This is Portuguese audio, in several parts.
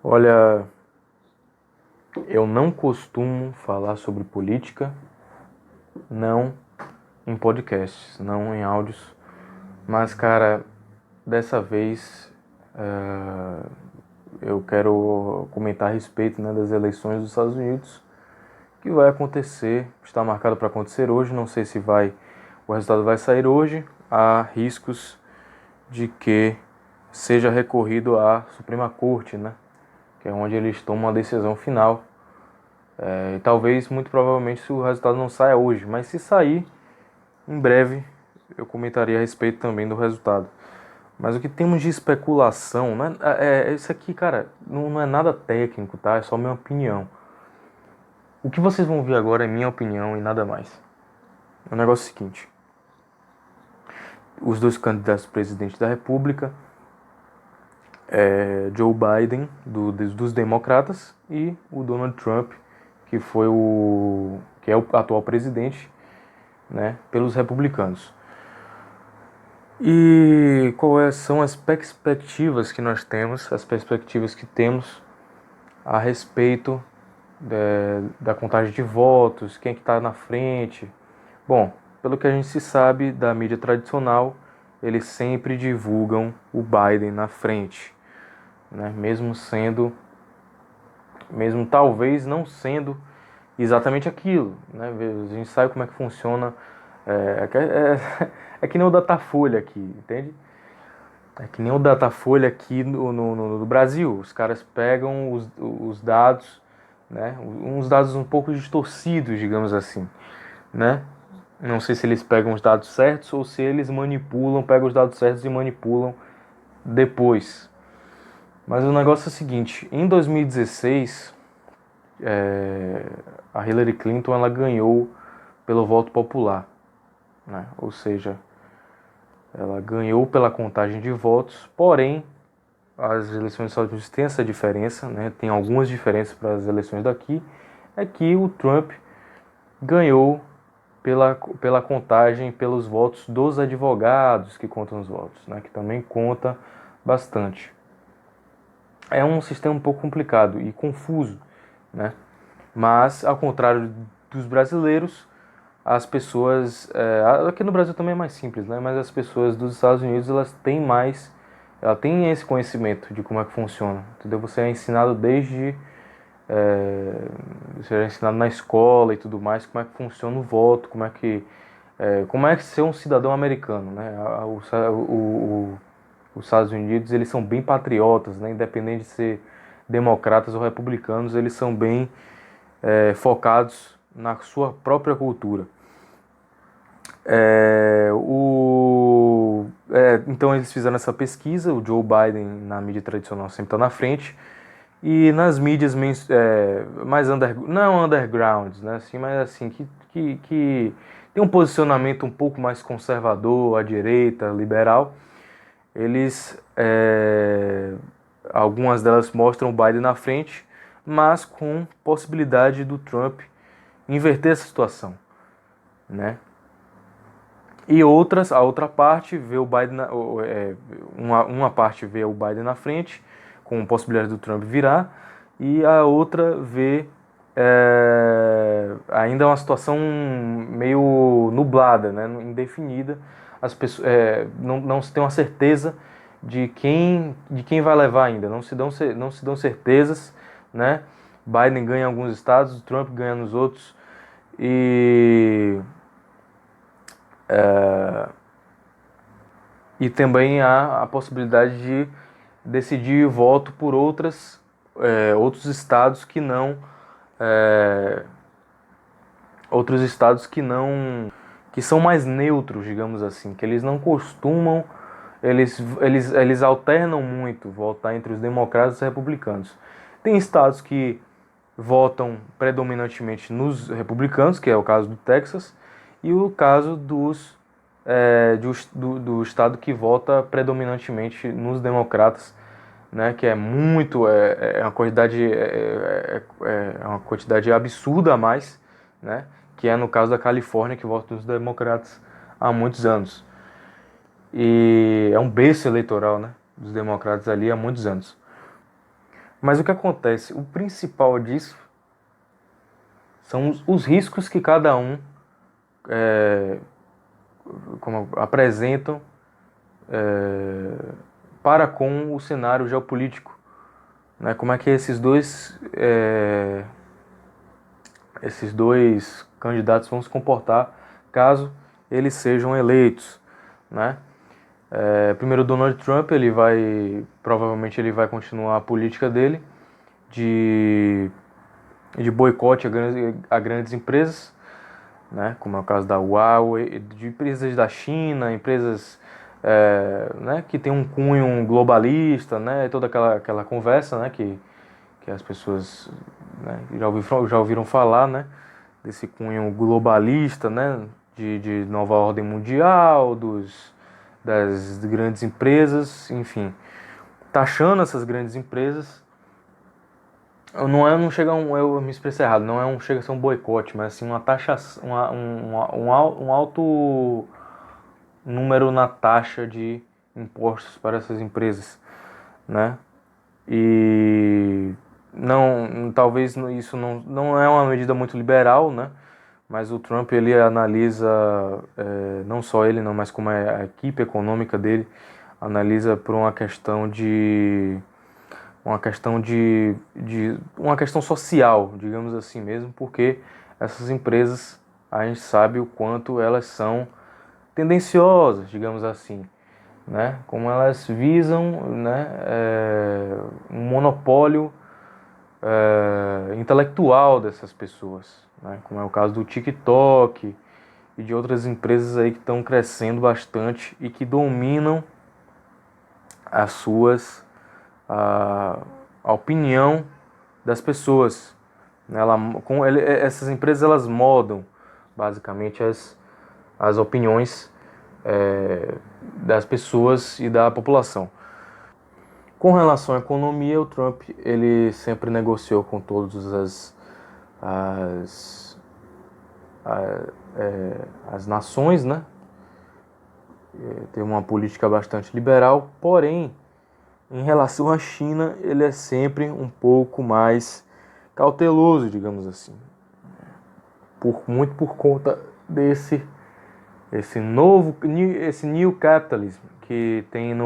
Olha, eu não costumo falar sobre política, não em podcasts, não em áudios, mas, cara, dessa vez eu quero comentar a respeito, né, das eleições dos Estados Unidos, que vai acontecer, está marcado para acontecer hoje, não sei se o resultado vai sair hoje, há riscos de que seja recorrido à Suprema Corte, né, que é onde eles tomam a decisão final. E talvez, muito provavelmente, se o resultado não saia hoje, mas se sair, em breve eu comentaria a respeito também do resultado. Mas o que temos de especulação, né? Isso aqui, cara, não é nada técnico, tá? É só minha opinião. O que vocês vão ver agora é minha opinião e nada mais. O negócio é o seguinte: os dois candidatos a presidente da República, Joe Biden, dos democratas, e o Donald Trump, que é o atual presidente, né, pelos republicanos. E quais são as perspectivas que nós temos, as perspectivas que temos a respeito da contagem de votos, quem é que está na frente? Bom, pelo que a gente se sabe da mídia tradicional, eles sempre divulgam o Biden na frente, né? Mesmo talvez não sendo exatamente aquilo, né? A gente sabe como é que funciona, é que nem o Datafolha aqui, entende? É que nem o Datafolha aqui no Brasil. Os caras pegam os dados, né? Uns dados um pouco distorcidos, digamos assim, né? Não sei se eles pegam os dados certos ou se eles pegam os dados certos e manipulam depois. Mas o negócio é o seguinte: em 2016, a Hillary Clinton ela ganhou pelo voto popular, né? Ou seja, ela ganhou pela contagem de votos, porém as eleições dos Estados Unidos têm essa diferença, né? Tem algumas diferenças para as eleições daqui, é que o Trump ganhou pela contagem, pelos votos dos advogados que contam os votos, né? Que também conta bastante. É um sistema um pouco complicado e confuso, né? Mas, ao contrário dos brasileiros, as pessoas, aqui no Brasil também é mais simples, né? Mas as pessoas dos Estados Unidos ela tem esse conhecimento de como é que funciona, entendeu? Você é ensinado você é ensinado na escola e tudo mais como é que funciona o voto, como é que ser um cidadão americano, né? Os Estados Unidos eles são bem patriotas, né? Independente de ser democratas ou republicanos, eles são bem focados na sua própria cultura. Então eles fizeram essa pesquisa, o Joe Biden na mídia tradicional sempre está na frente, e nas mídias mais não undergrounds, né, assim, mas assim, que tem um posicionamento um pouco mais conservador, à direita, liberal, eles, algumas delas mostram o Biden na frente, mas com possibilidade do Trump inverter essa situação, né? E a outra parte vê o Biden, uma parte vê o Biden na frente, com possibilidade do Trump virar, e a outra vê ainda uma situação meio nublada, né, indefinida. As pessoas, não se tem uma certeza de quem vai levar ainda, não se dão certezas, né? Biden ganha em alguns estados, Trump ganha nos outros, e E também há a possibilidade de decidir voto por outros estados que não, é, outros estados que são mais neutros, digamos assim, que eles não costumam, eles alternam muito votar entre os democratas e os republicanos. Tem estados que votam predominantemente nos republicanos, que é o caso do Texas, e o caso do estado que vota predominantemente nos democratas, né, que é muito é uma quantidade absurda a mais, né, que é no caso da Califórnia, que vota nos democratas há muitos anos. E é um berço eleitoral, né, dos democratas ali há muitos anos. Mas o que acontece? O principal disso são os riscos que cada um como apresentam para com o cenário geopolítico, né? Como é que esses dois candidatos vão se comportar caso eles sejam eleitos, né? Primeiro, Donald Trump, provavelmente ele vai continuar a política dele de boicote a grandes empresas, né? Como é o caso da Huawei, de empresas da China, empresas né, que tem um cunho globalista, né? Toda aquela conversa, né? Que as pessoas, né, já ouviram falar, né? Desse cunho globalista, né? De nova ordem mundial, das grandes empresas, enfim, taxando essas grandes empresas. Não chega eu me expressei errado, não chega a ser um boicote, mas assim uma taxa, um alto número na taxa de impostos para essas empresas, né? E talvez isso não é uma medida muito liberal, né? Mas o Trump ele analisa, não só ele não, mas como a equipe econômica dele analisa por uma questão social, digamos assim mesmo, porque essas empresas a gente sabe o quanto elas são tendenciosas, digamos assim, né? Como elas visam, né, um monopólio intelectual dessas pessoas, né? Como é o caso do TikTok e de outras empresas aí que estão crescendo bastante e que dominam as suas a opinião das pessoas. Essas empresas elas modam basicamente as opiniões das pessoas e da população. Com relação à economia, o Trump ele sempre negociou com todas as, as nações, né? Tem uma política bastante liberal, porém, em relação à China, ele é sempre um pouco mais cauteloso, digamos assim. Muito por conta esse new capitalism que tem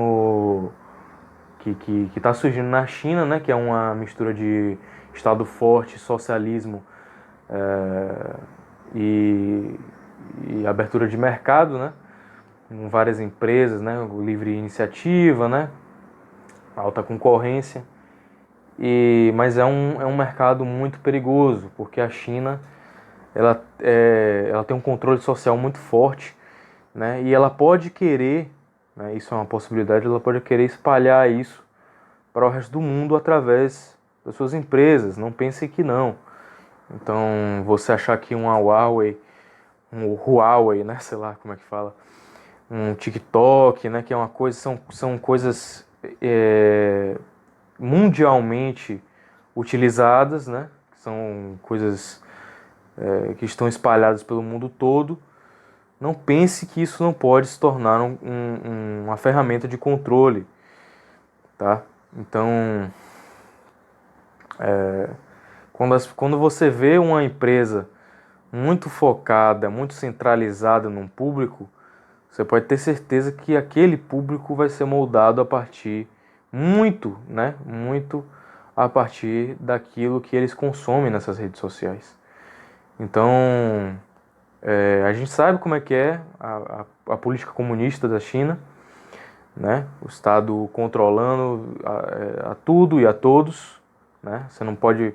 que está surgindo na China, né, que é uma mistura de Estado forte, socialismo e, e abertura de mercado, né, com várias empresas, né, livre iniciativa, né, alta concorrência. Mas é um mercado muito perigoso, porque a China ela tem um controle social muito forte, né, e ela pode querer, né, isso é uma possibilidade, ela pode querer espalhar isso para o resto do mundo através das suas empresas. Não pense que não. Então, você achar que um Huawei, né, sei lá como é que fala, um TikTok, né, que é uma coisa, são coisas mundialmente utilizadas, né, são coisas que estão espalhadas pelo mundo todo. Não pense que isso não pode se tornar uma ferramenta de controle, tá? Então, quando você vê uma empresa muito focada, muito centralizada num público, você pode ter certeza que aquele público vai ser moldado a partir muito, né? Muito a partir daquilo que eles consomem nessas redes sociais. Então, a gente sabe como é que é a política comunista da China, né? O Estado controlando a tudo e a todos, né? Você não pode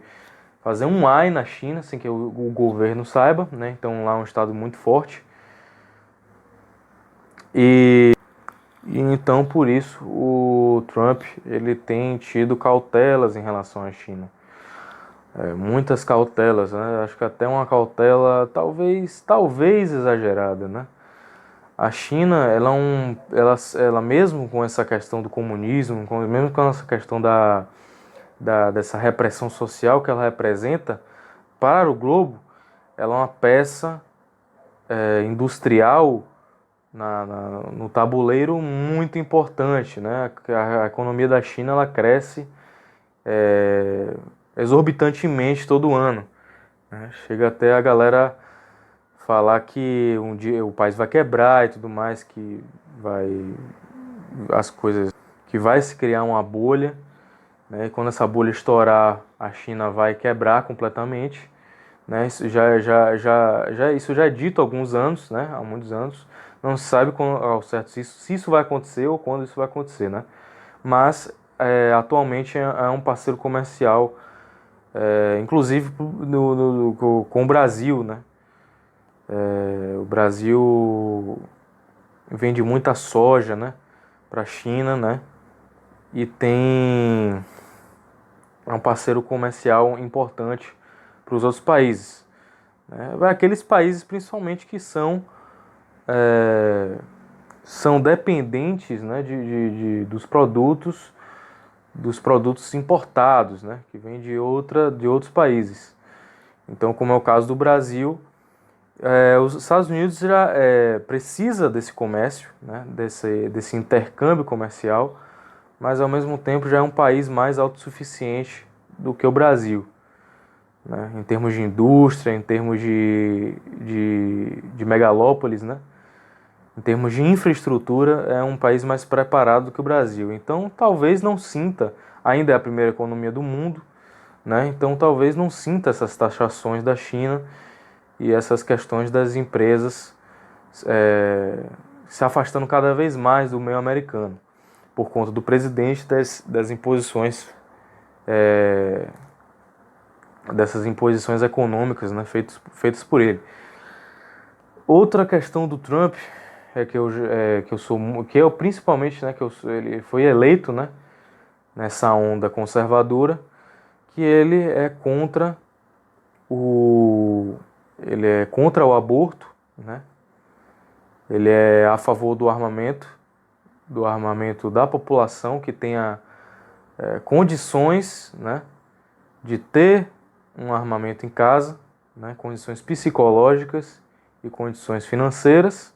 fazer um AI na China sem que o governo saiba, né? Então lá é um Estado muito forte. E então por isso o Trump ele tem tido cautelas em relação à China. Muitas cautelas, né? Acho que até uma cautela talvez exagerada, né? A China, ela mesmo com essa questão do comunismo, mesmo com essa questão dessa repressão social que ela representa para o globo, ela é uma peça industrial no tabuleiro muito importante, né? A economia da China ela cresce exorbitantemente todo ano, né? Chega até a galera falar que um dia o país vai quebrar e tudo mais, que vai as coisas que vai se criar uma bolha, né? E quando essa bolha estourar, a China vai quebrar completamente, né? Isso já é dito há alguns anos, né? Há muitos anos. Não se sabe ao certo se isso vai acontecer ou quando isso vai acontecer, né? Mas atualmente é um parceiro comercial, inclusive com o Brasil, né? O Brasil vende muita soja, né, para a China, né? E é um parceiro comercial importante para os outros países, né? Aqueles países principalmente que é, são dependentes, né, dos produtos importados, né, que vêm de outros países. Então, como é o caso do Brasil, os Estados Unidos já precisa desse comércio, né, desse intercâmbio comercial, mas ao mesmo tempo já é um país mais autossuficiente do que o Brasil, né, em termos de indústria, em termos de megalópolis, né, em termos de infraestrutura, é um país mais preparado do que o Brasil. Então, talvez não sinta, ainda é a primeira economia do mundo, né, então talvez não sinta essas taxações da China e essas questões das empresas se afastando cada vez mais do meio americano, por conta do presidente das imposições, dessas imposições econômicas, né, feitas por ele. Outra questão do Trump que eu principalmente, né, ele foi eleito, né, nessa onda conservadora, que ele é contra o aborto, né? Ele é a favor do armamento da população que tenha condições, né, de ter um armamento em casa, né, condições psicológicas e condições financeiras,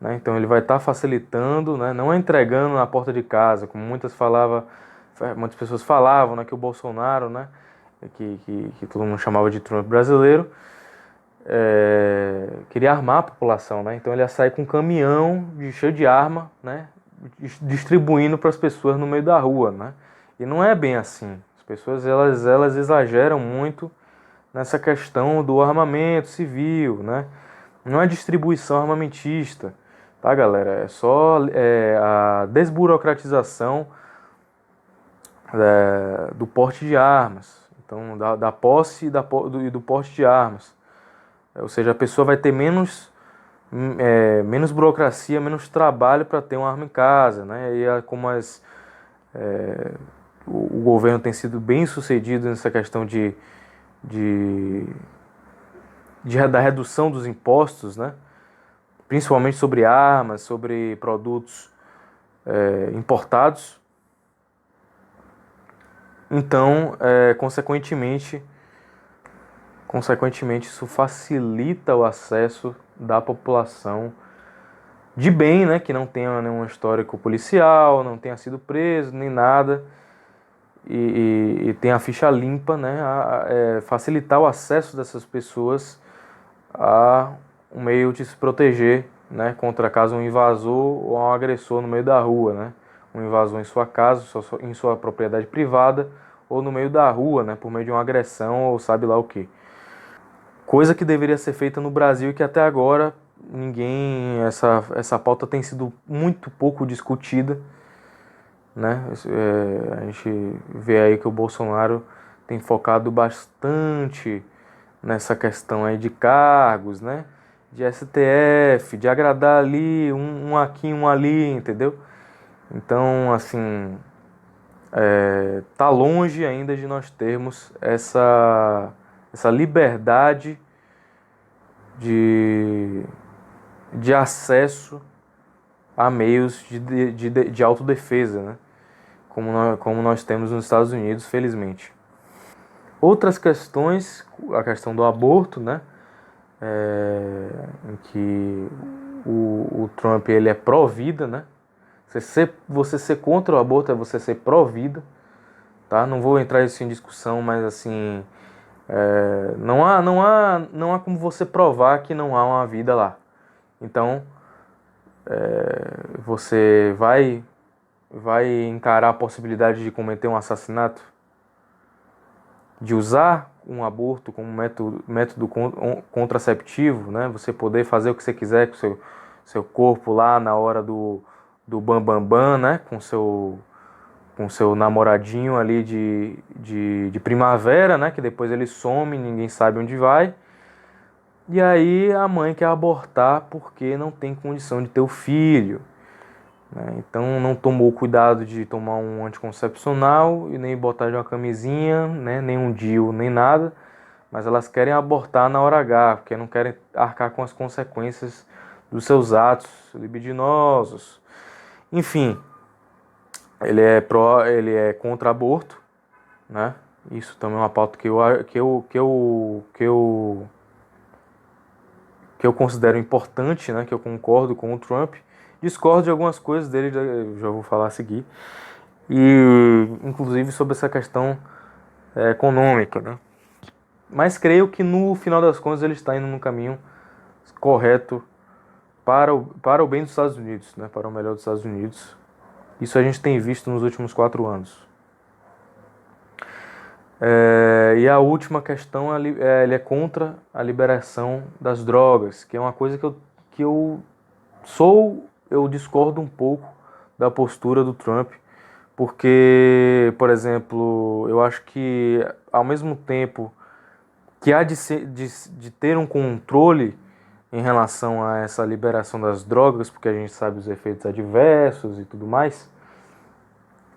né? Então ele vai estar facilitando, né, não entregando na porta de casa, como muitas pessoas falavam, né, que o Bolsonaro, né, que todo mundo chamava de Trump brasileiro, queria armar a população, né? Então ele ia sair com um caminhão cheio de arma, né, distribuindo para as pessoas no meio da rua, né? E não é bem assim. As pessoas elas exageram muito nessa questão do armamento civil, né? Não é distribuição armamentista, tá, galera? É só a desburocratização do porte de armas, então da posse e do porte de armas. Ou seja, a pessoa vai ter menos burocracia, menos trabalho para ter uma arma em casa, né? E como o governo tem sido bem sucedido nessa questão de, da redução dos impostos, né? Principalmente sobre armas, sobre produtos importados. Então, consequentemente, isso facilita o acesso da população de bem, né, que não tenha nenhum histórico policial, não tenha sido preso, nem nada, e tenha a ficha limpa, né, facilitar o acesso dessas pessoas a um meio de se proteger, né, contra caso um invasor ou um agressor no meio da rua, né, um invasor em sua casa, em sua propriedade privada, ou no meio da rua, né, por meio de uma agressão ou sabe lá o que. Coisa que deveria ser feita no Brasil e que até agora essa pauta tem sido muito pouco discutida, né? A gente vê aí que o Bolsonaro tem focado bastante nessa questão aí de cargos, né? De STF, de agradar ali, um aqui, um ali, entendeu? Então, assim, tá longe ainda de nós termos essa liberdade de, de acesso a meios de autodefesa, né? Como nós temos nos Estados Unidos, felizmente. Outras questões, a questão do aborto, né? Em que o Trump ele é pró-vida, né? Você ser contra o aborto é você ser pró-vida, tá? Não vou entrar isso em discussão, mas assim, não há como você provar que não há uma vida lá. Então, você vai encarar a possibilidade de cometer um assassinato, de usar um aborto como método contraceptivo, né? Você poder fazer o que você quiser com o seu corpo lá na hora do bam bam bam, né? Com seu namoradinho ali de primavera, né? Que depois ele some, ninguém sabe onde vai. E aí a mãe quer abortar porque não tem condição de ter o filho, né? Então não tomou cuidado de tomar um anticoncepcional e nem botar de uma camisinha, né? Nem um DIU, nem nada. Mas elas querem abortar na hora H, porque não querem arcar com as consequências dos seus atos libidinosos. Enfim, ele é contra aborto, né? Isso também é uma pauta que eu considero importante, né? Que eu concordo com o Trump. Discordo de algumas coisas dele, eu já vou falar a seguir. E inclusive sobre essa questão econômica, né? Mas creio que no final das contas ele está indo no caminho correto para o bem dos Estados Unidos, né? Para o melhor dos Estados Unidos. Isso a gente tem visto nos últimos 4 anos. E a última questão, ele é contra a liberação das drogas, que é uma coisa eu discordo um pouco da postura do Trump, porque, por exemplo, eu acho que ao mesmo tempo que há de ter um controle em relação a essa liberação das drogas, porque a gente sabe os efeitos adversos e tudo mais,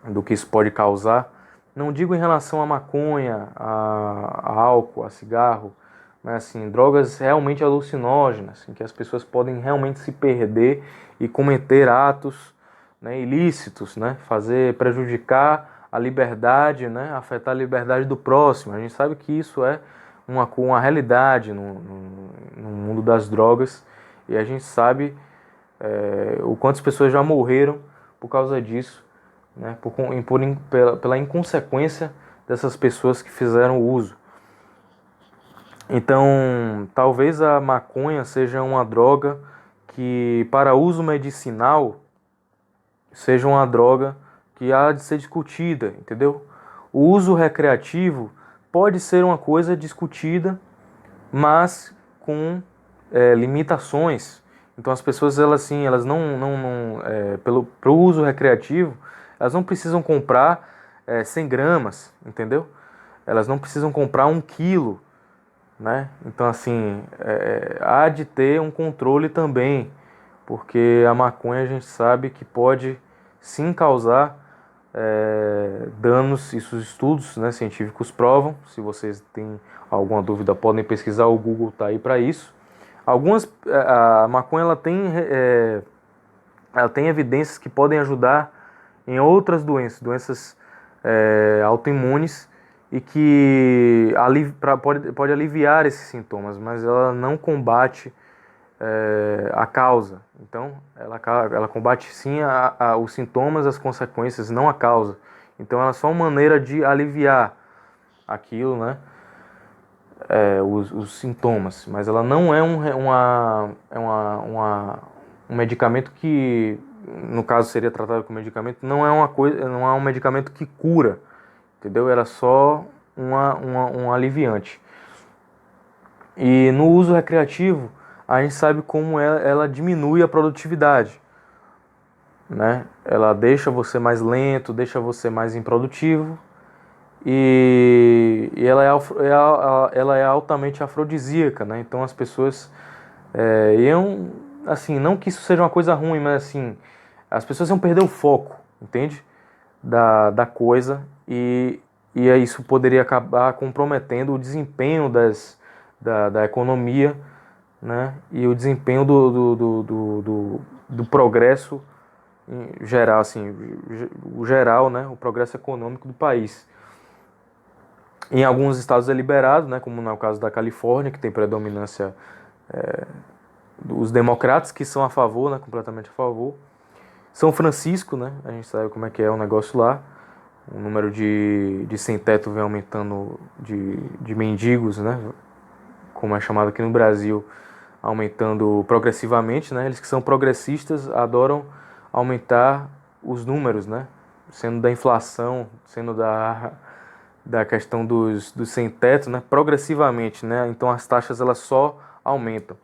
do que isso pode causar. Não digo em relação a maconha, a álcool, a cigarro, mas assim, drogas realmente alucinógenas, em que as pessoas podem realmente se perder e cometer atos, né, ilícitos, né, prejudicar a liberdade, né, afetar a liberdade do próximo. A gente sabe que isso é uma realidade no mundo das drogas, e a gente sabe o quantas pessoas já morreram por causa disso, né, pela inconsequência dessas pessoas que fizeram o uso. Então, talvez a maconha seja uma droga que, para uso medicinal, seja uma droga que há de ser discutida, entendeu? O uso recreativo pode ser uma coisa discutida, mas com limitações. Então as pessoas elas não pro uso recreativo, elas não precisam comprar 100 gramas, entendeu? Elas não precisam comprar 1 quilo, né? Então assim, há de ter um controle também, porque a maconha a gente sabe que pode sim causar danos. Isso os estudos, né, científicos provam. Se vocês têm alguma dúvida, podem pesquisar, o Google está aí para isso. A maconha ela tem evidências que podem ajudar em outras doenças autoimunes, e que pode aliviar esses sintomas, mas ela não combate a causa. Então, ela combate sim os sintomas, as consequências, não a causa. Então, ela é só uma maneira de aliviar aquilo, né? Os sintomas, mas ela não é um medicamento que, no caso, seria tratado como medicamento, não é um medicamento que cura, entendeu? Era só um aliviante. E no uso recreativo, a gente sabe como ela diminui a produtividade, né? Ela deixa você mais lento, deixa você mais improdutivo, e ela é altamente afrodisíaca, né? Então as pessoas iam, assim, não que isso seja uma coisa ruim, mas assim, as pessoas iam perder o foco, entende? Da coisa, e aí isso poderia acabar comprometendo o desempenho da economia, né? E o desempenho do progresso em geral, assim, o geral, né? O progresso econômico do país. Em alguns estados é liberado, né, como no caso da Califórnia, que tem predominância dos democratas, que são a favor, né, completamente a favor. São Francisco, né, a gente sabe como é que é o negócio lá. O número de sem-teto vem aumentando, de mendigos, né? Como é chamado aqui no Brasil, aumentando progressivamente, né? Eles que são progressistas adoram aumentar os números, né? Sendo da inflação, sendo da questão dos sem-teto, né? Progressivamente, né? Então as taxas elas só aumentam.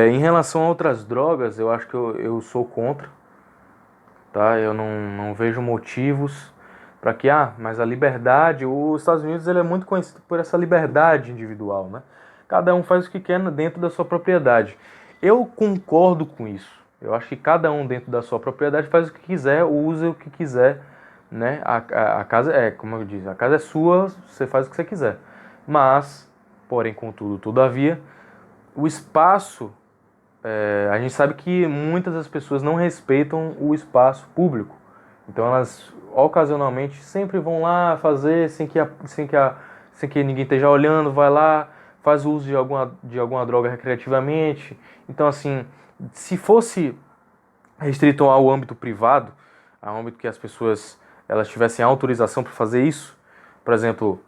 Em relação a outras drogas, eu acho que eu sou contra, tá? Eu não vejo motivos para que, mas a liberdade, os Estados Unidos ele é muito conhecido por essa liberdade individual, né? Cada um faz o que quer dentro da sua propriedade. Eu concordo com isso. Eu acho que cada um dentro da sua propriedade faz o que quiser, usa o que quiser, né? A casa como eu disse, a casa é sua, você faz o que você quiser. Mas, porém, contudo, todavia, o espaço, a gente sabe que muitas das pessoas não respeitam o espaço público. Então elas ocasionalmente sempre vão lá fazer sem que ninguém esteja olhando, vai lá, faz uso de alguma droga recreativamente. Então assim, se fosse restrito ao âmbito privado, ao âmbito que as pessoas elas tivessem autorização para fazer isso, por exemplo,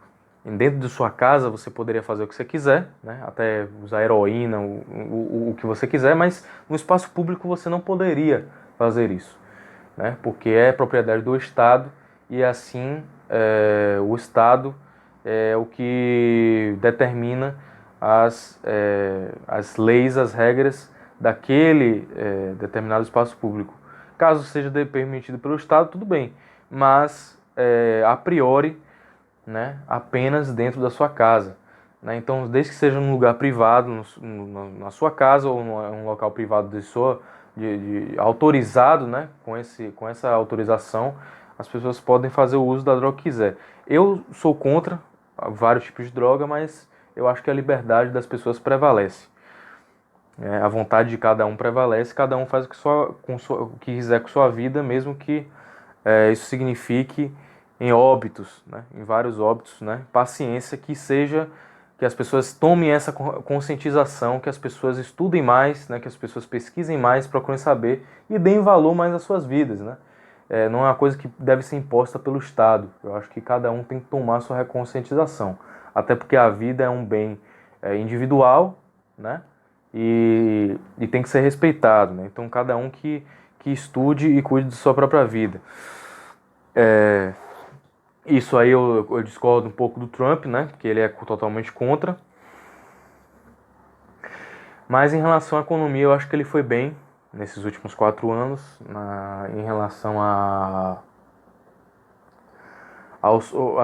dentro de sua casa você poderia fazer o que você quiser, né? Até usar heroína, o que você quiser, mas no espaço público você não poderia fazer isso, né? Porque é propriedade do Estado e assim o Estado é o que determina as leis, as regras daquele determinado espaço público. Caso seja permitido pelo Estado, tudo bem, mas a priori, né, apenas dentro da sua casa, né? Então, desde que seja num lugar privado, na sua casa ou num local privado autorizado, né, com essa autorização, as pessoas podem fazer o uso da droga que quiser. Eu sou contra vários tipos de droga, mas eu acho que a liberdade das pessoas prevalece. A vontade de cada um prevalece, cada um faz o que quiser com sua vida, mesmo que isso signifique em óbitos, né? Em vários óbitos, né? Paciência, que as pessoas tomem essa conscientização, que as pessoas estudem mais, né? Que as pessoas pesquisem mais, procurem saber e deem valor mais às suas vidas, né? Não é uma coisa que deve ser imposta pelo Estado. Eu acho que cada um tem que tomar sua conscientização, até porque a vida é um bem individual, né? E tem que ser respeitado, né? Então cada um que estude e cuide de sua própria vida. Isso aí eu discordo um pouco do Trump, né? Que ele é totalmente contra. Mas em relação à economia, eu acho que ele foi bem nesses últimos 4 anos. Em relação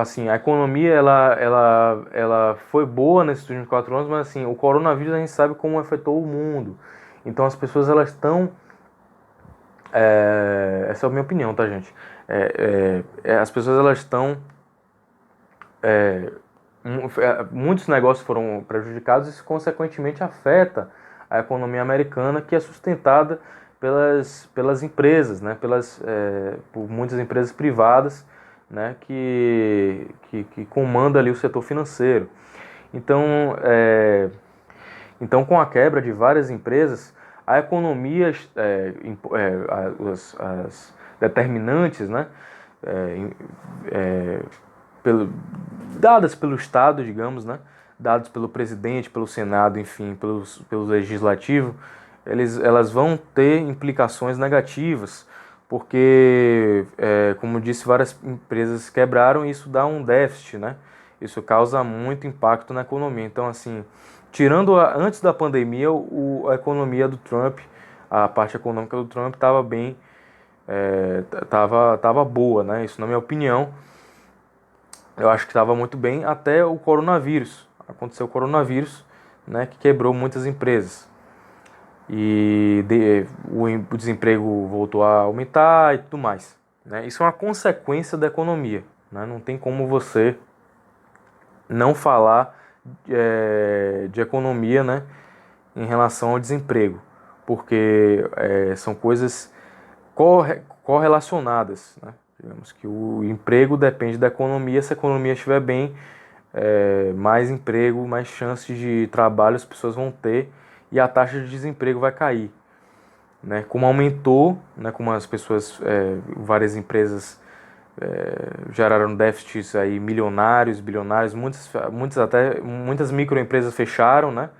assim, a economia ela foi boa nesses últimos 4 anos, mas assim, o coronavírus a gente sabe como afetou o mundo. Então as pessoas elas estão essa é a minha opinião, tá, gente? As pessoas elas estão muitos negócios foram prejudicados e isso consequentemente afeta a economia americana, que é sustentada pelas empresas, né? Por muitas empresas privadas, né? Que comandam ali o setor financeiro. Então, com a quebra de várias empresas, a economia, as determinantes, né? Dadas pelo Estado, digamos, né? Dados pelo presidente, pelo Senado, enfim, pelo legislativo, elas vão ter implicações negativas, porque, como disse, várias empresas quebraram e isso dá um déficit, né? Isso causa muito impacto na economia. Então, assim, tirando antes da pandemia, a economia do Trump, a parte econômica do Trump estava bem, tava boa, né? Isso na minha opinião. Eu acho que estava muito bem até o coronavírus. Aconteceu o coronavírus, né, que quebrou muitas empresas. E o desemprego voltou a aumentar e tudo mais, né? Isso é uma consequência da economia, né? Não tem como você não falar de economia, né, em relação ao desemprego, porque são coisas correlacionadas, né? Digamos que o emprego depende da economia. Se a economia estiver bem, mais emprego, mais chances de trabalho as pessoas vão ter e a taxa de desemprego vai cair, né? Como aumentou, né? Como as pessoas, várias empresas geraram déficits aí milionários, bilionários, muitas microempresas fecharam, né?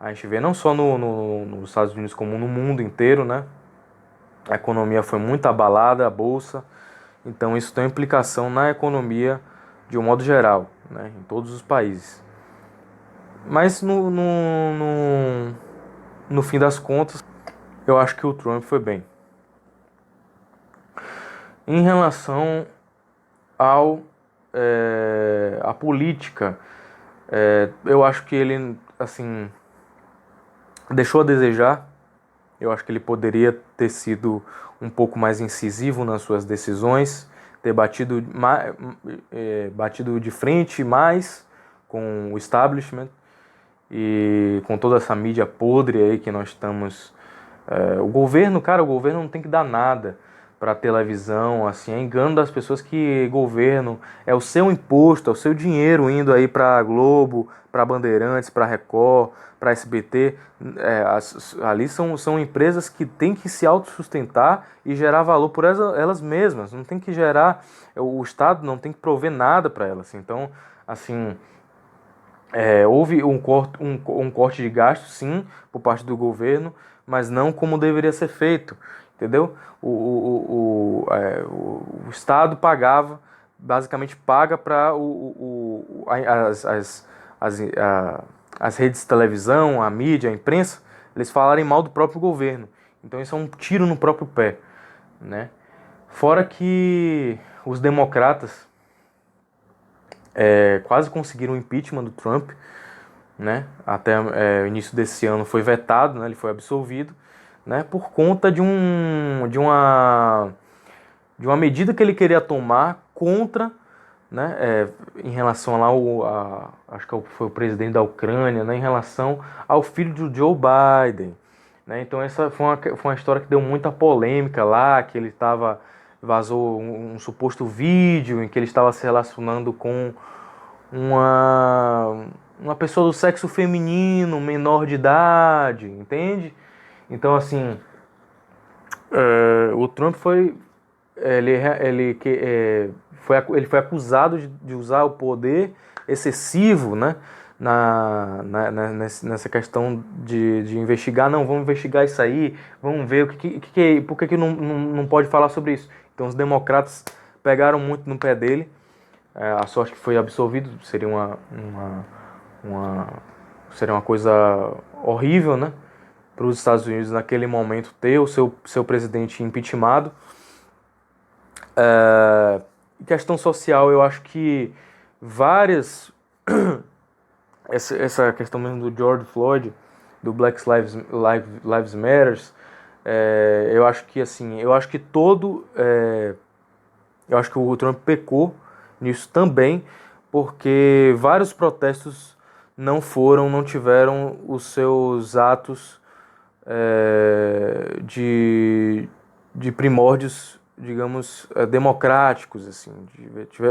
A gente vê não só nos Estados Unidos como no mundo inteiro, né? A economia foi muito abalada, a bolsa, então isso tem implicação na economia de um modo geral, né? Em todos os países. Mas no fim das contas, eu acho que o Trump foi bem. Em relação a política, eu acho que ele, assim, deixou a desejar. Eu acho que ele poderia ter sido um pouco mais incisivo nas suas decisões, ter batido de frente mais com o establishment e com toda essa mídia podre aí que nós estamos. O governo não tem que dar nada para televisão, assim, é engano das pessoas que governo é o seu imposto, é o seu dinheiro indo aí para Globo, para Bandeirantes, para Record, para SBT. Ali são empresas que têm que se autossustentar e gerar valor por elas mesmas. Não tem que gerar, o Estado não tem que prover nada para elas. Então, assim, houve um corte de gastos, sim, por parte do governo, mas não como deveria ser feito, entendeu? O Estado basicamente paga para as redes de televisão, a mídia, a imprensa, eles falarem mal do próprio governo. Então isso é um tiro no próprio pé, né? Fora que os democratas quase conseguiram o impeachment do Trump, né? Até o início desse ano foi vetado, né? Ele foi absolvido, né? Por conta de uma medida que ele queria tomar contra, né? Em relação lá acho que foi o presidente da Ucrânia, né? Em relação ao filho do Joe Biden, né? Então essa foi uma história que deu muita polêmica lá, que vazou um suposto vídeo em que ele estava se relacionando com uma pessoa do sexo feminino, menor de idade, entende? Então, assim, o Trump ele foi acusado de usar o poder excessivo, né? Nessa questão de investigar. Não, vamos investigar isso aí, vamos ver por que não pode falar sobre isso. Então os democratas pegaram muito no pé dele. A sorte que foi absolvido, seria uma coisa horrível, né? Para os Estados Unidos naquele momento ter o seu presidente impeachmentado. Questão social, eu acho que várias essa questão mesmo do George Floyd, do Black Lives Matters, eu acho que assim, eu acho que o Trump pecou nisso também, porque vários protestos não tiveram os seus atos de primórdios, digamos, democráticos, assim,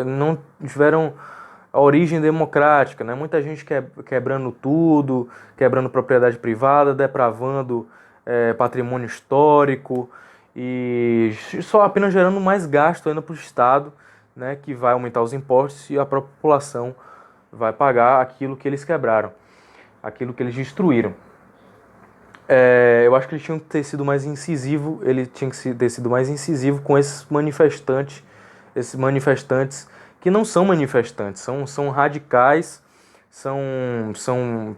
não tiveram a origem democrática, né? Muita gente quebrando tudo, quebrando propriedade privada, depravando patrimônio histórico e só apenas gerando mais gasto ainda para o Estado, né? Que vai aumentar os impostos e a própria população vai pagar aquilo que eles quebraram, aquilo que eles destruíram. Eu acho que ele tinha que ter sido mais incisivo, com esses manifestantes que não são manifestantes, são radicais, são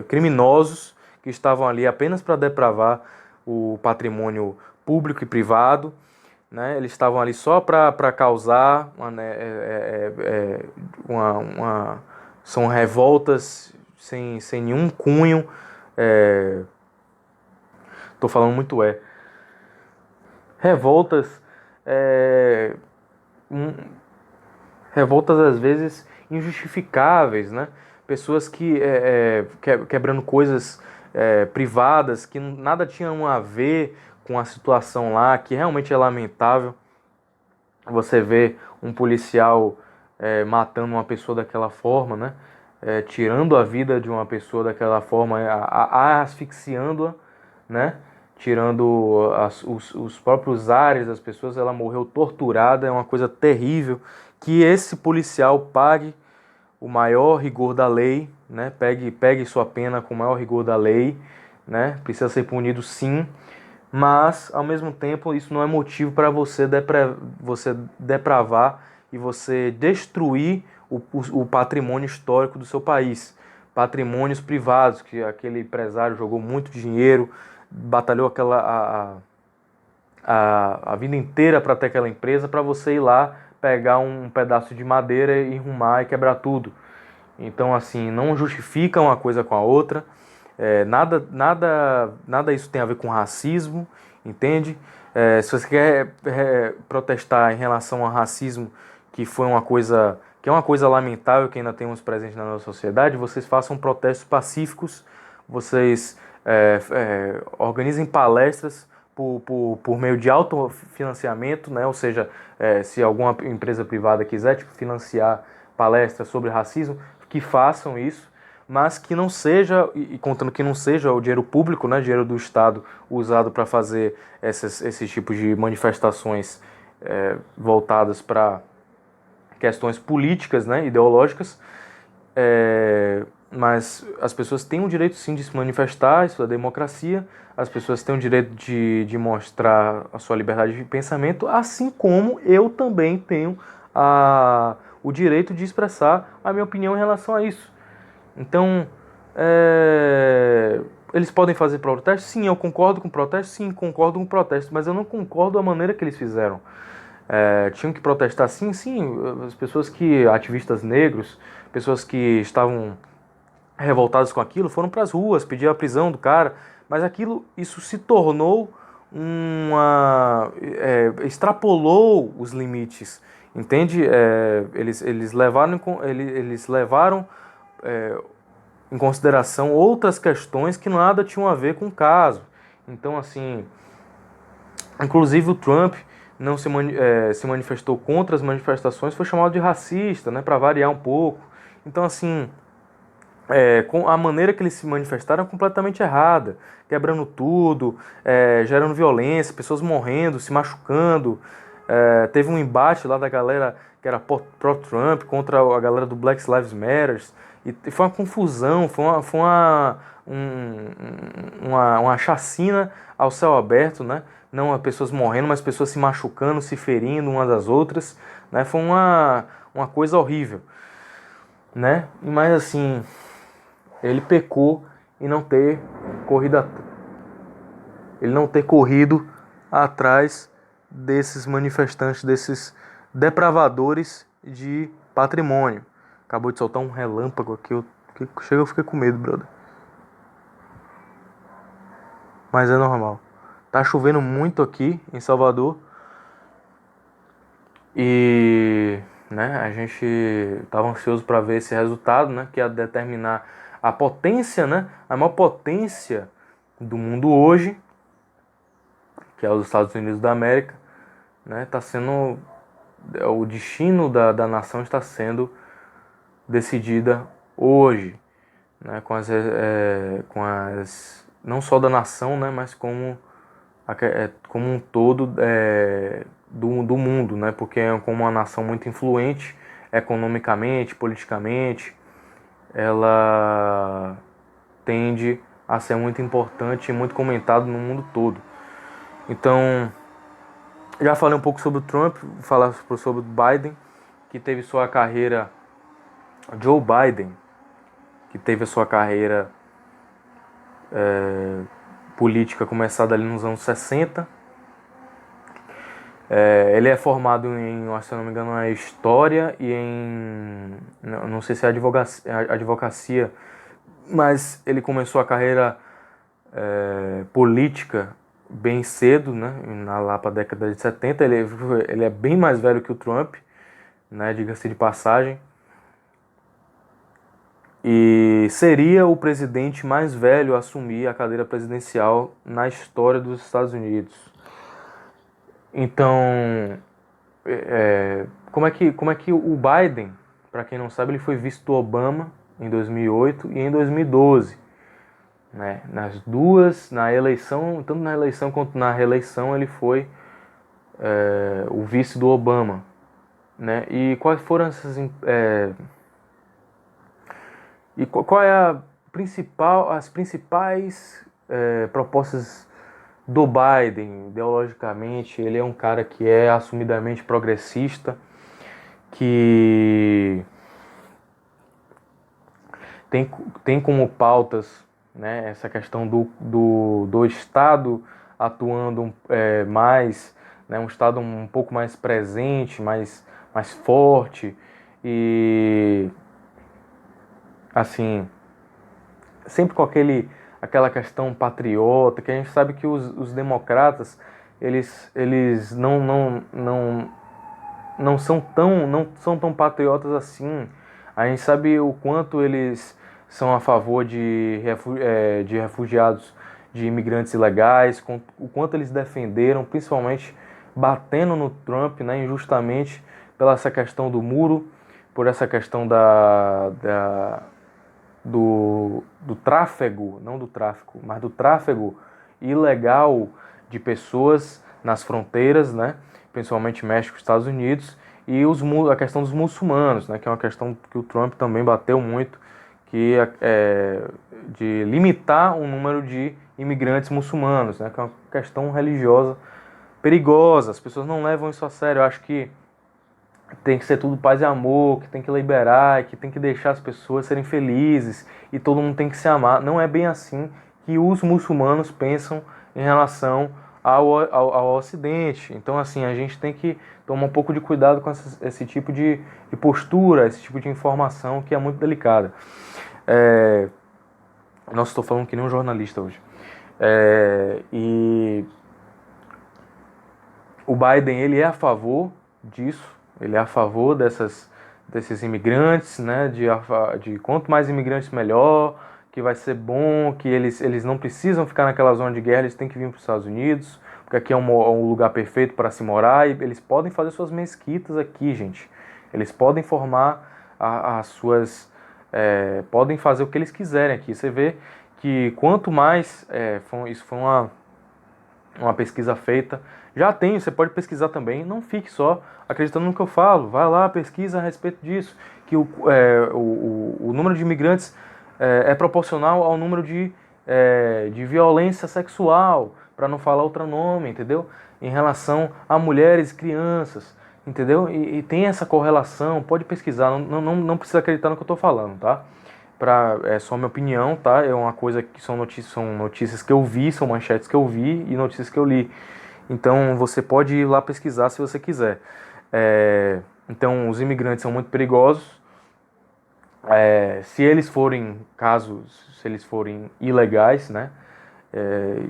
criminosos que estavam ali apenas para depravar o patrimônio público e privado, né? Eles estavam ali só para causar são revoltas sem nenhum cunho. Tô falando muito revoltas revoltas às vezes injustificáveis, né? Pessoas quebrando coisas privadas que nada tinham a ver com a situação lá, que realmente é lamentável. Você vê um policial matando uma pessoa daquela forma, né? Tirando a vida de uma pessoa daquela forma, asfixiando-a, né? tirando os próprios ares das pessoas. Ela morreu torturada, é uma coisa terrível. Que esse policial pague o maior rigor da lei, né? Pegue sua pena com o maior rigor da lei, né? Precisa ser punido sim, mas ao mesmo tempo isso não é motivo para você depravar e você destruir o patrimônio histórico do seu país. Patrimônios privados, que aquele empresário jogou muito dinheiro, batalhou a vida inteira para ter aquela empresa, para você ir lá pegar um pedaço de madeira e arrumar e quebrar tudo. Então, assim, não justifica uma coisa com a outra. Nada isso tem a ver com racismo, entende? Se você quer protestar em relação ao racismo, que é uma coisa lamentável que ainda temos presente na nossa sociedade, vocês façam protestos pacíficos, vocês organizem palestras por meio de autofinanciamento, né? Ou seja, se alguma empresa privada quiser financiar palestras sobre racismo, que façam isso, mas que não seja, e contando que não seja o dinheiro público, né, dinheiro do Estado, usado para fazer esses tipos de manifestações voltadas para questões políticas, né, ideológicas. Mas as pessoas têm o direito sim de se manifestar, isso é democracia, as pessoas têm o direito de mostrar a sua liberdade de pensamento, assim como eu também tenho o direito de expressar a minha opinião em relação a isso. Então, eles podem fazer protesto? Sim, eu concordo com protesto, sim, concordo com protesto, mas eu não concordo da maneira que eles fizeram. Tinham que protestar sim, as pessoas ativistas negros, pessoas que estavam revoltadas com aquilo, foram para as ruas, pediram a prisão do cara, mas isso se tornou extrapolou os limites, entende? Eles levaram em consideração outras questões que nada tinham a ver com o caso. Então, assim, inclusive o Trump não se manifestou contra as manifestações, foi chamado de racista, né, para variar um pouco. Então, assim, com a maneira que eles se manifestaram é completamente errada, quebrando tudo, gerando violência, pessoas morrendo, se machucando. Teve um embate lá da galera que era pró-Trump contra a galera do Black Lives Matter, e foi uma confusão, foi uma chacina ao céu aberto, né? Não as pessoas morrendo, mas pessoas se machucando, se ferindo umas às outras, né? Foi uma coisa horrível, né? Mas assim, ele pecou em não ter corrido atrás desses manifestantes, desses depravadores de patrimônio. Acabou de soltar um relâmpago aqui, eu fiquei com medo, brother. Mas é normal. Tá chovendo muito aqui em Salvador. E, né, a gente tava ansioso para ver esse resultado, né, que ia determinar a potência, né, a maior potência do mundo hoje, que é os Estados Unidos da América, né, tá sendo o destino da nação está sendo decidida hoje, né, com as não só da nação, né, mas como um todo do mundo, né, porque é como uma nação muito influente economicamente, politicamente, ela tende a ser muito importante e muito comentado no mundo todo. Então, já falei um pouco sobre o Trump, vou falar sobre o Biden, que teve sua carreira, Joe Biden, que teve a sua carreira política começada ali nos anos 60. Ele é formado em, se não me engano, em História e não sei se é advocacia, mas ele começou a carreira política bem cedo, né, lá para a década de 70. Ele é bem mais velho que o Trump, né, diga-se de passagem. E seria o presidente mais velho a assumir a cadeira presidencial na história dos Estados Unidos. Então, como é que o Biden, para quem não sabe, ele foi vice do Obama em 2008 e em 2012. né? Nas duas, na eleição, tanto na eleição quanto na reeleição, ele foi o vice do Obama, né? E quais foram e qual é as principais propostas do Biden, ideologicamente? Ele é um cara que é assumidamente progressista, que tem como pautas, né, essa questão do Estado atuando mais, né, um Estado um pouco mais presente, mais forte e, assim, sempre com aquela questão patriota, que a gente sabe que os democratas, eles não são tão patriotas assim. A gente sabe o quanto eles são a favor de refugiados, de imigrantes ilegais, o quanto eles defenderam, principalmente batendo no Trump, né, injustamente, pela essa questão do muro, por essa questão do tráfego, não do tráfico, mas do tráfego ilegal de pessoas nas fronteiras, né? Principalmente México e Estados Unidos, e a questão dos muçulmanos, né? Que é uma questão que o Trump também bateu muito, que de limitar o número de imigrantes muçulmanos, né? Que é uma questão religiosa perigosa, as pessoas não levam isso a sério. Eu acho que tem que ser tudo paz e amor, que tem que liberar, que tem que deixar as pessoas serem felizes e todo mundo tem que se amar. Não é bem assim que os muçulmanos pensam em relação ao Ocidente. Então, assim, a gente tem que tomar um pouco de cuidado com esse tipo de postura, esse tipo de informação que é muito delicada. Nossa, estou falando que nem um jornalista hoje. E o Biden, ele é a favor disso, ele é a favor desses imigrantes, né? De quanto mais imigrantes melhor, que vai ser bom, que eles não precisam ficar naquela zona de guerra, eles têm que vir para os Estados Unidos, porque aqui é um lugar perfeito para se morar, e eles podem fazer suas mesquitas aqui, gente. Eles podem formar as suas... podem fazer o que eles quiserem aqui. Você vê que quanto mais... isso foi uma pesquisa feita. Já tem, você pode pesquisar também. Não fique só acreditando no que eu falo. Vai lá, pesquisa a respeito disso. Que o número de imigrantes é proporcional ao número de violência sexual, para não falar outro nome, entendeu? Em relação a mulheres e crianças, entendeu? E tem essa correlação, pode pesquisar, não precisa acreditar no que eu estou falando, tá? É só minha opinião, tá? É uma coisa que são notícias que eu vi, são manchetes que eu vi e notícias que eu li. Então você pode ir lá pesquisar se você quiser. Então os imigrantes são muito perigosos. Se eles forem se eles forem ilegais, né?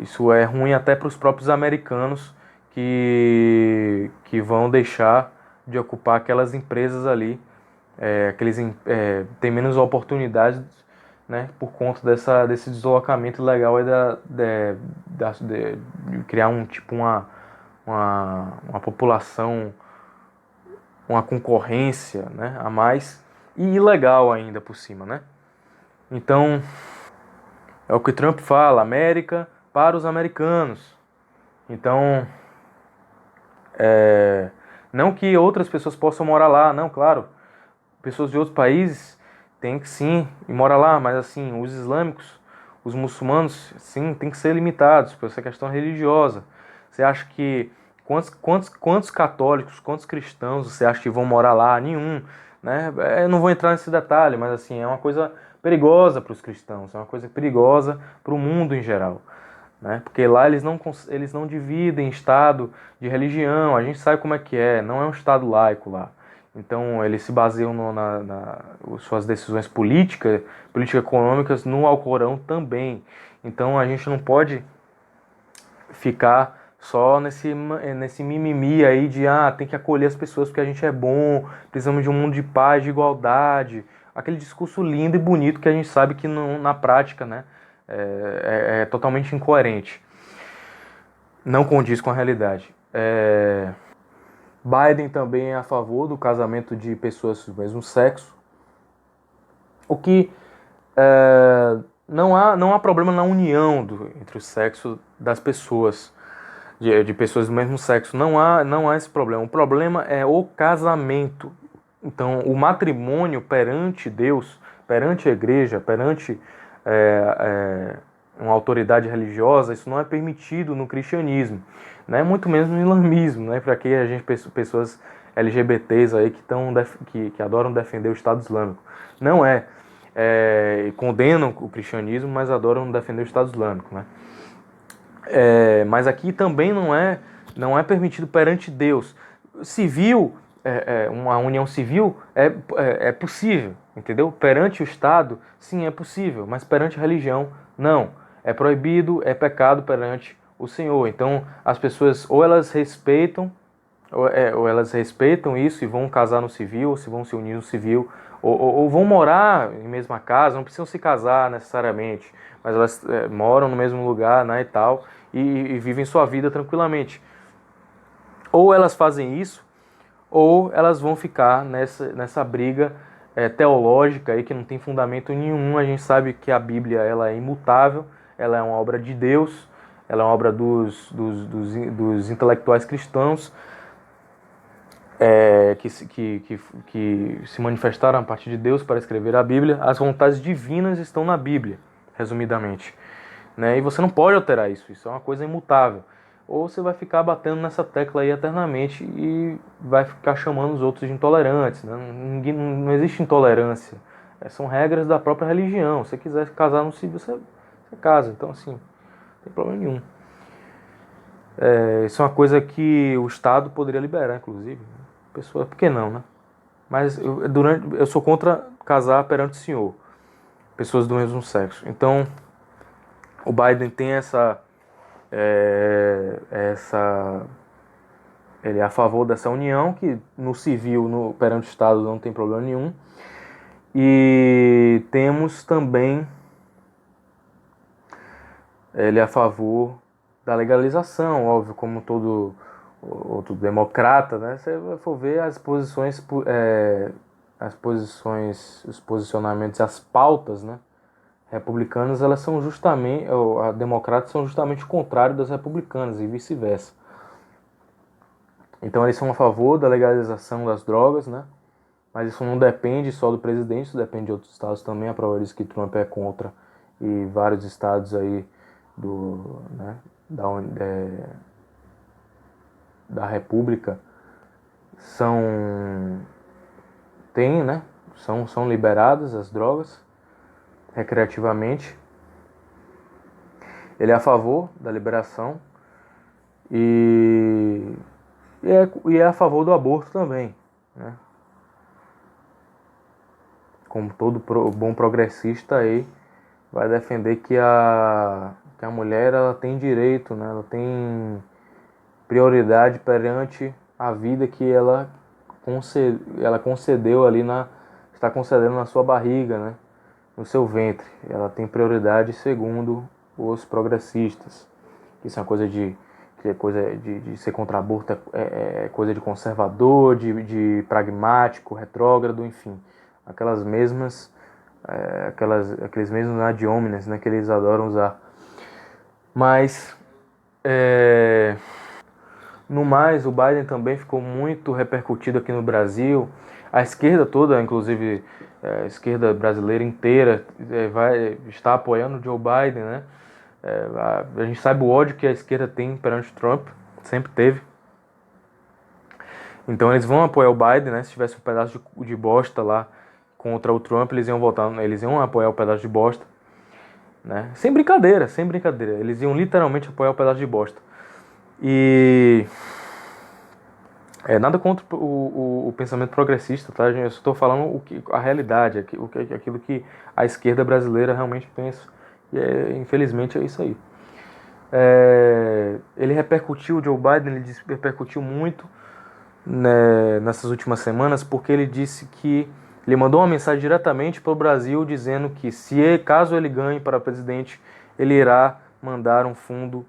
Isso é ruim até para os próprios americanos que vão deixar de ocupar aquelas empresas ali, tem menos oportunidades, né, por conta desse deslocamento ilegal aí de criar uma população, uma concorrência, né, a mais e ilegal ainda por cima, né? Então é o que Trump fala, América para os americanos. Então não que outras pessoas possam morar lá, não, claro. Pessoas de outros países têm que sim ir morar lá, mas assim, os islâmicos, os muçulmanos, sim, tem que ser limitados por essa questão religiosa. Você acha que quantos católicos, quantos cristãos você acha que vão morar lá? Nenhum, né? Eu não vou entrar nesse detalhe, mas assim, é uma coisa perigosa para os cristãos, é uma coisa perigosa para o mundo em geral, né? Porque lá eles não dividem estado de religião, a gente sabe como é, não é um estado laico lá. Então eles se baseiam suas decisões políticas econômicas no Alcorão também. Então a gente não pode ficar só nesse mimimi aí de tem que acolher as pessoas porque a gente é bom, precisamos de um mundo de paz, de igualdade. Aquele discurso lindo e bonito que a gente sabe que na prática, né, é totalmente incoerente. Não condiz com a realidade. Biden também é a favor do casamento de pessoas do mesmo sexo, o que não há problema na união entre o sexo das pessoas, de pessoas do mesmo sexo. Não há esse problema. O problema é o casamento. Então, o matrimônio perante Deus, perante a igreja, perante uma autoridade religiosa, isso não é permitido no cristianismo, né? Muito menos no islamismo, né? Para que a gente, pessoas LGBTs aí que adoram defender o Estado Islâmico. Não condenam o cristianismo, mas adoram defender o Estado Islâmico, né? Mas aqui também não é permitido perante Deus. Civil, uma união civil é possível, entendeu? Perante o Estado, sim, é possível, mas perante a religião, não. É proibido, é pecado perante o Senhor. Então, as pessoas ou elas respeitam, ou elas respeitam isso e vão casar no civil, ou se vão se unir no civil, ou vão morar em mesma casa, não precisam se casar necessariamente, mas elas moram no mesmo lugar, né, e tal, e vivem sua vida tranquilamente. Ou elas fazem isso, ou elas vão ficar nessa briga teológica aí que não tem fundamento nenhum. A gente sabe que a Bíblia ela é imutável, ela é uma obra de Deus, ela é uma obra dos intelectuais cristãos, que se manifestaram a partir de Deus para escrever a Bíblia. As vontades divinas estão na Bíblia, resumidamente, né? E você não pode alterar isso é uma coisa imutável. Ou você vai ficar batendo nessa tecla aí eternamente e vai ficar chamando os outros de intolerantes, né? Não existe intolerância, são regras da própria religião. Se você quiser casar no civil, você casa, então assim, não tem problema nenhum. Isso é uma coisa que o Estado poderia liberar, inclusive. Pessoa, por que não, né? Mas eu sou contra casar perante o Senhor, pessoas do mesmo sexo. Então, o Biden tem ele é a favor dessa união, que no civil, perante o Estado, não tem problema nenhum. E temos também, ele é a favor da legalização, óbvio, como todo outro democrata, né? Se você for ver os posicionamentos, as pautas, né, republicanas, elas são justamente, as democratas são justamente o contrário das republicanas e vice-versa. Então eles são a favor da legalização das drogas, né? Mas isso não depende só do presidente, isso depende de outros estados também. A prova disso que Trump é contra e vários estados aí né, da República são liberadas as drogas recreativamente. Ele é a favor da liberação e é a favor do aborto também, né? Como todo bom progressista aí, vai defender que a mulher ela tem direito, né? Ela tem prioridade perante a vida que ela concedeu ali está concedendo na sua barriga, né? No seu ventre. Ela tem prioridade segundo os progressistas. Isso é uma coisa de ser contra aborto, é coisa de conservador, de pragmático, retrógrado, enfim. Aqueles mesmos ad hominem, né, que eles adoram usar. Mas, no mais, o Biden também ficou muito repercutido aqui no Brasil. A esquerda toda, inclusive a esquerda brasileira inteira, está apoiando o Joe Biden, né? A gente sabe o ódio que a esquerda tem perante Trump, sempre teve. Então eles vão apoiar o Biden, né? Se tivesse um pedaço de bosta lá contra o Trump, eles iam apoiar o pedaço de bosta, né? Sem brincadeira. Eles iam literalmente apoiar o pedaço de bosta. E nada contra o pensamento progressista, tá? Eu só estou falando a realidade, aquilo que a esquerda brasileira realmente pensa. E infelizmente é isso aí. Ele repercutiu, o Joe Biden, ele repercutiu muito, né, nessas últimas semanas, porque ele disse que ele mandou uma mensagem diretamente para o Brasil dizendo que caso ele ganhe para presidente, ele irá mandar um fundo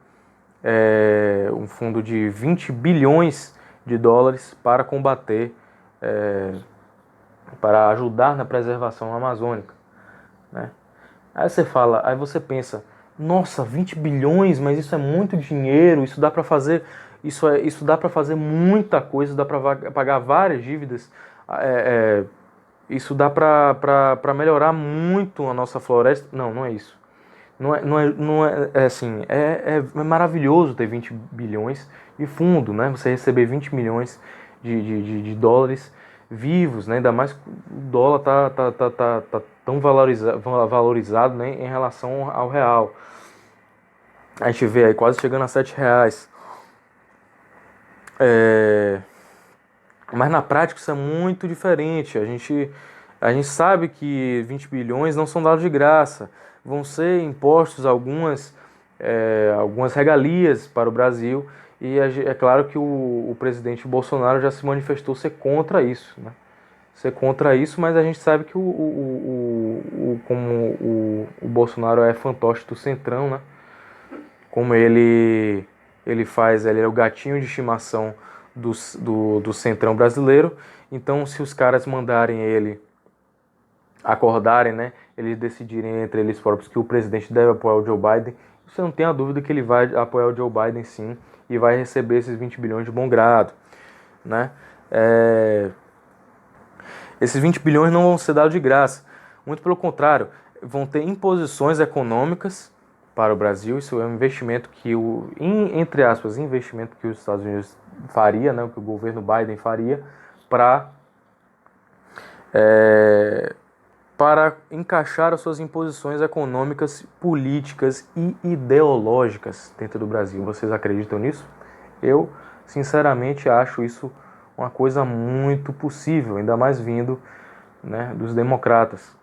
de 20 bilhões de dólares para combater, para ajudar na preservação amazônica, né? Aí você pensa, nossa, 20 bilhões, mas isso é muito dinheiro, isso dá para fazer, isso dá para fazer muita coisa, dá para pagar várias dívidas, é, isso dá para melhorar muito a nossa floresta. Não, não é isso. Não é assim, é maravilhoso ter 20 bilhões de fundo, né? Você receber 20 milhões de dólares vivos, né? Ainda mais que o dólar tá tão valorizado, né, em relação ao real. A gente vê aí quase chegando a R$ 7. É, mas na prática isso é muito diferente. A gente sabe que 20 bilhões não são dados de graça. Vão ser impostos algumas regalias para o Brasil. E é claro que o presidente Bolsonaro já se manifestou ser contra isso, né? Ser contra isso, mas a gente sabe que como o Bolsonaro é fantoche do Centrão, né? Como ele é o gatinho de estimação do Centrão brasileiro. Então, se os caras mandarem ele acordarem, né, eles decidirem entre eles próprios que o presidente deve apoiar o Joe Biden, você não tem a dúvida que ele vai apoiar o Joe Biden sim e vai receber esses 20 bilhões de bom grado, né? Esses 20 bilhões não vão ser dados de graça, muito pelo contrário, vão ter imposições econômicas para o Brasil. Isso é um investimento entre aspas, investimento que os Estados Unidos faria, né, o que o governo Biden faria para é, para encaixar as suas imposições econômicas, políticas e ideológicas dentro do Brasil. Vocês acreditam nisso? Eu, sinceramente, acho isso uma coisa muito possível, ainda mais vindo, né, dos democratas.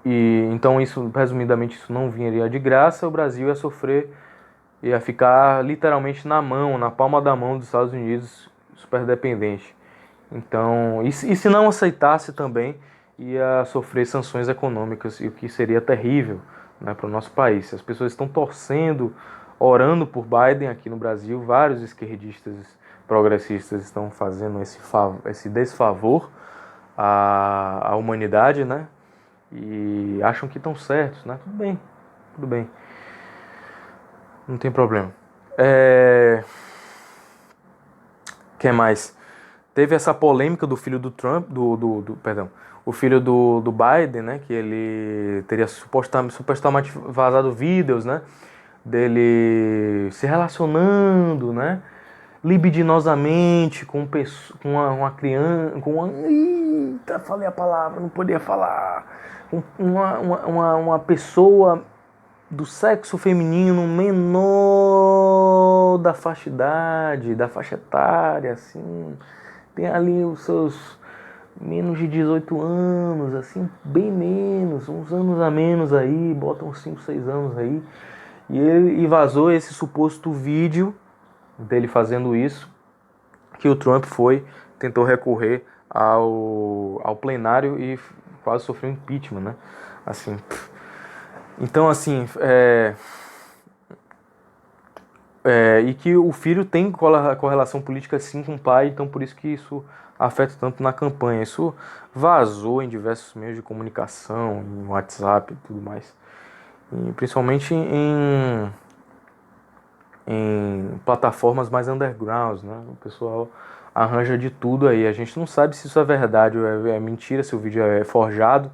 E então isso, resumidamente, isso não viria de graça. O Brasil ia sofrer, ia ficar literalmente na palma da mão dos Estados Unidos, super dependente. Então, e se não aceitasse também, ia sofrer sanções econômicas, e o que seria terrível, né, para o nosso país. As pessoas estão torcendo, orando por Biden aqui no Brasil. Vários esquerdistas progressistas estão fazendo esse desfavor à humanidade, né? E acham que estão certos, né? Tudo bem, tudo bem. Não tem problema. Que mais? Teve essa polêmica do filho do Trump, perdão, o filho do Biden, né, que ele teria supostamente vazado vídeos, né, dele se relacionando, né, libidinosamente com uma criança, eita, falei a palavra, não podia falar, com uma pessoa do sexo feminino menor da faixa idade, da faixa etária, assim, tem ali os seus menos de 18 anos, assim, bem menos, uns anos a menos aí, bota uns 5, 6 anos aí, e vazou esse suposto vídeo dele fazendo isso, que o Trump tentou recorrer ao plenário e quase sofreu impeachment, né? Assim, então, assim, e que o filho tem correlação política sim com o pai, então por isso que isso afeta tanto na campanha. Isso vazou em diversos meios de comunicação, em WhatsApp e tudo mais. E principalmente em plataformas mais undergrounds, né? O pessoal arranja de tudo aí. A gente não sabe se isso é verdade ou é mentira, se o vídeo é forjado,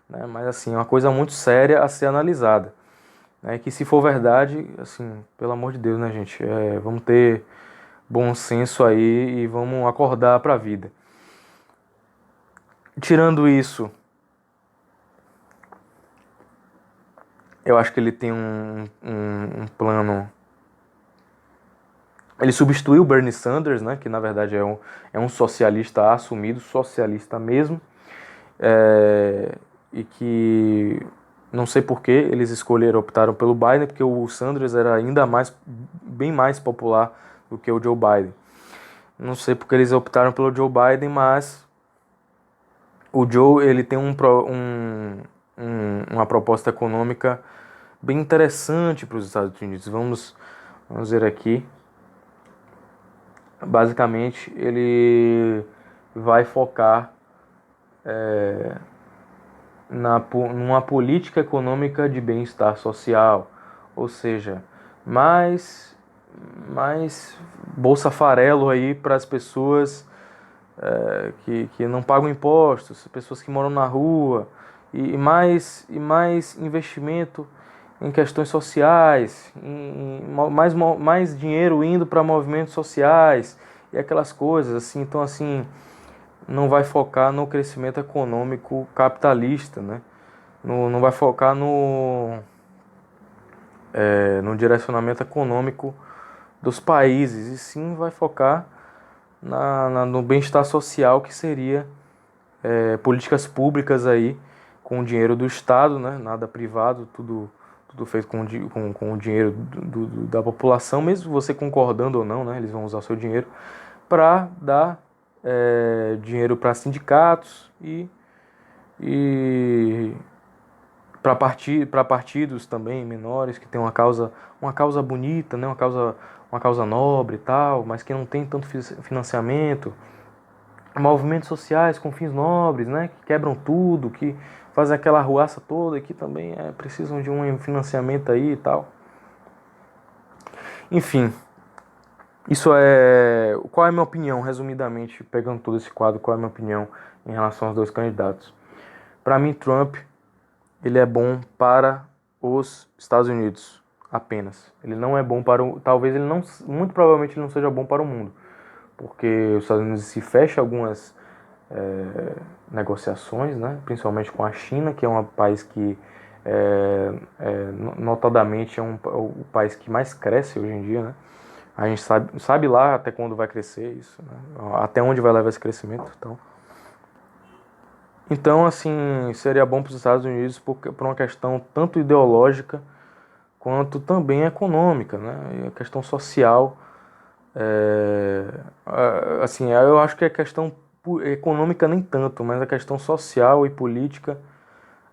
né? Mas assim, é uma coisa muito séria a ser analisada. Né? Que se for verdade, assim, pelo amor de Deus, né, gente? Vamos ter bom senso aí e vamos acordar pra vida. Tirando isso, eu acho que ele tem um plano. Ele substituiu o Bernie Sanders, né, que na verdade é um socialista assumido, socialista mesmo, e que não sei por que eles optaram pelo Biden, porque o Sanders era bem mais popular do que o Joe Biden. Não sei porque eles optaram pelo Joe Biden, mas o Joe ele tem uma proposta econômica bem interessante para os Estados Unidos. Vamos ver aqui. Basicamente, ele vai focar numa política econômica de bem-estar social, ou seja, mais, mais Bolsa Farelo aí para as pessoas que não pagam impostos, pessoas que moram na rua, e mais investimento em questões sociais, mais dinheiro indo para movimentos sociais e aquelas coisas assim. Então, assim, não vai focar no crescimento econômico capitalista, né? Não vai focar no direcionamento econômico dos países, e sim vai focar no bem-estar social, que seria políticas públicas aí com o dinheiro do Estado, né? Nada privado, tudo feito com o dinheiro da população, mesmo você concordando ou não, né? Eles vão usar o seu dinheiro para dar dinheiro para sindicatos e para partidos também menores que tem uma causa bonita, né? Uma causa nobre e tal, mas que não tem tanto financiamento. Movimentos sociais com fins nobres, né? Que quebram tudo, que fazem aquela arruaça toda e que também precisam de um financiamento aí e tal. Enfim, qual é a minha opinião, resumidamente, pegando todo esse quadro, qual é a minha opinião em relação aos dois candidatos? Para mim, Trump, ele é bom para os Estados Unidos apenas. Ele não é bom para talvez ele não, muito provavelmente ele não seja bom para o mundo, porque os Estados Unidos se fecha algumas negociações, né? Principalmente com a China, que é um país que notadamente é o país que mais cresce hoje em dia, né? A gente sabe lá até quando vai crescer isso, né? Até onde vai levar esse crescimento. Então, assim, seria bom para os Estados Unidos por uma questão tanto ideológica quanto também econômica, né? E a questão social. Assim, eu acho que a questão econômica nem tanto, mas a questão social e política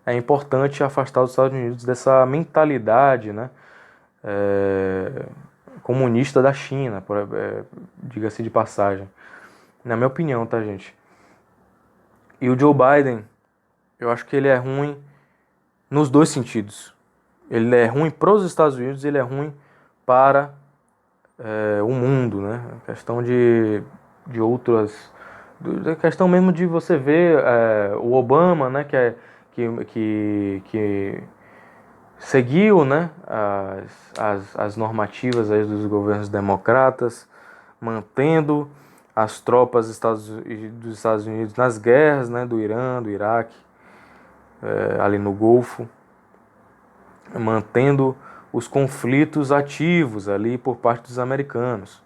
é importante afastar os Estados Unidos dessa mentalidade, né? Comunista da China, diga-se de passagem. Na minha opinião, tá, gente? E o Joe Biden, eu acho que ele é ruim nos dois sentidos. Ele é ruim para os Estados Unidos e ele é ruim para o mundo, né? A questão de outras... A questão mesmo de você ver o Obama, né? Que seguiu, né? As normativas aí dos governos democratas, mantendo as tropas dos Estados Unidos nas guerras, né? Do Irã, do Iraque, ali no Golfo, mantendo os conflitos ativos ali por parte dos americanos.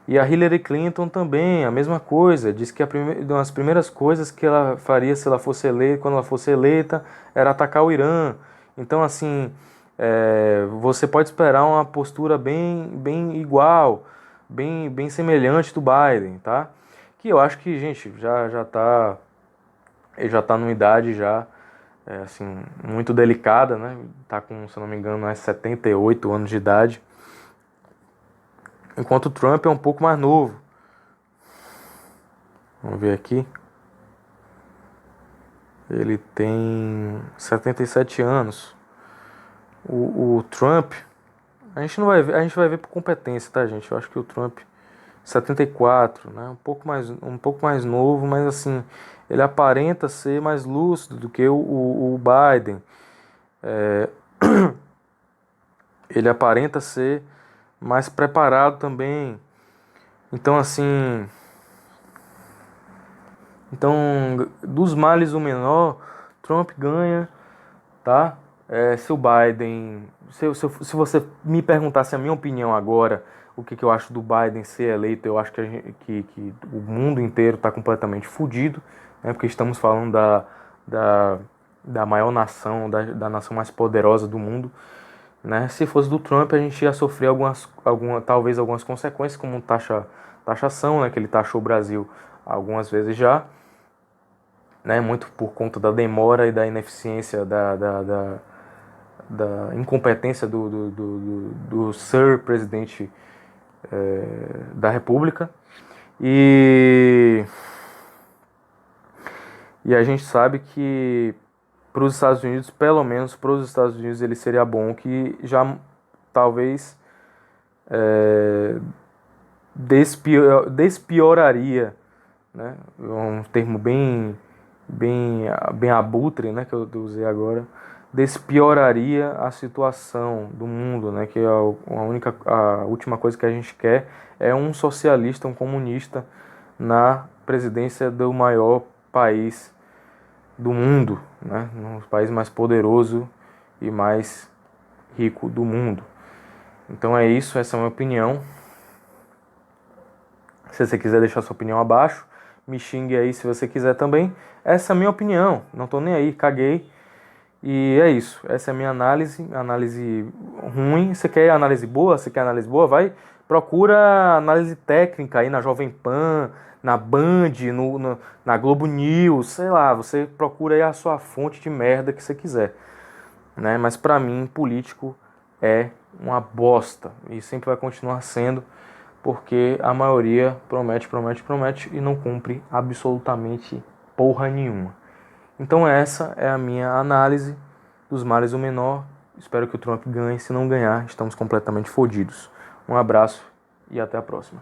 E a Hillary Clinton também, a mesma coisa, disse que uma das primeiras coisas que ela faria se ela fosse eleita, quando ela fosse eleita, era atacar o Irã. Então, assim, você pode esperar uma postura bem igual, bem semelhante do Biden, tá? Que eu acho que, gente, ele já tá numa idade já assim, muito delicada, né? Tá com, se eu não me engano, 78 anos de idade. Enquanto o Trump é um pouco mais novo. Vamos ver aqui. Ele tem 77 anos. O Trump, a gente não vai ver, a gente vai ver por competência, tá, gente? Eu acho que o Trump 74, né? Um pouco mais novo, mas assim, ele aparenta ser mais lúcido do que o Biden. Ele aparenta ser mais preparado também. Então, assim, dos males o menor, Trump ganha, tá? Se o Biden, se você me perguntasse a minha opinião agora, o que eu acho do Biden ser eleito, eu acho que o mundo inteiro está completamente fudido, né? Porque estamos falando da maior nação, da nação mais poderosa do mundo, né? Se fosse do Trump, a gente ia sofrer talvez algumas consequências, como taxação, né? Que ele taxou o Brasil algumas vezes já, né? Muito por conta da demora e da ineficiência, da incompetência do Sir Presidente da República. E a gente sabe que para os Estados Unidos, pelo menos para os Estados Unidos, ele seria bom que já talvez despioraria, né? Um termo bem abutre, né, que eu usei agora, despioraria a situação do mundo, né, que a última coisa que a gente quer é um socialista, um comunista na presidência do maior país do mundo, né, no país mais poderoso e mais rico do mundo. Então é isso, essa é a minha opinião. Se você quiser deixar sua opinião abaixo, me xingue aí se você quiser também. Essa é a minha opinião, não tô nem aí, caguei. E é isso, essa é a minha análise ruim. Você quer análise boa? Você quer análise boa? Vai, procura análise técnica aí na Jovem Pan, na Band, na Globo News, sei lá, você procura aí a sua fonte de merda que você quiser, né? Mas pra mim, político é uma bosta e sempre vai continuar sendo, porque a maioria promete e não cumpre absolutamente porra nenhuma. Então essa é a minha análise dos males o menor. Espero que o Trump ganhe. Se não ganhar, estamos completamente fodidos. Um abraço e até a próxima.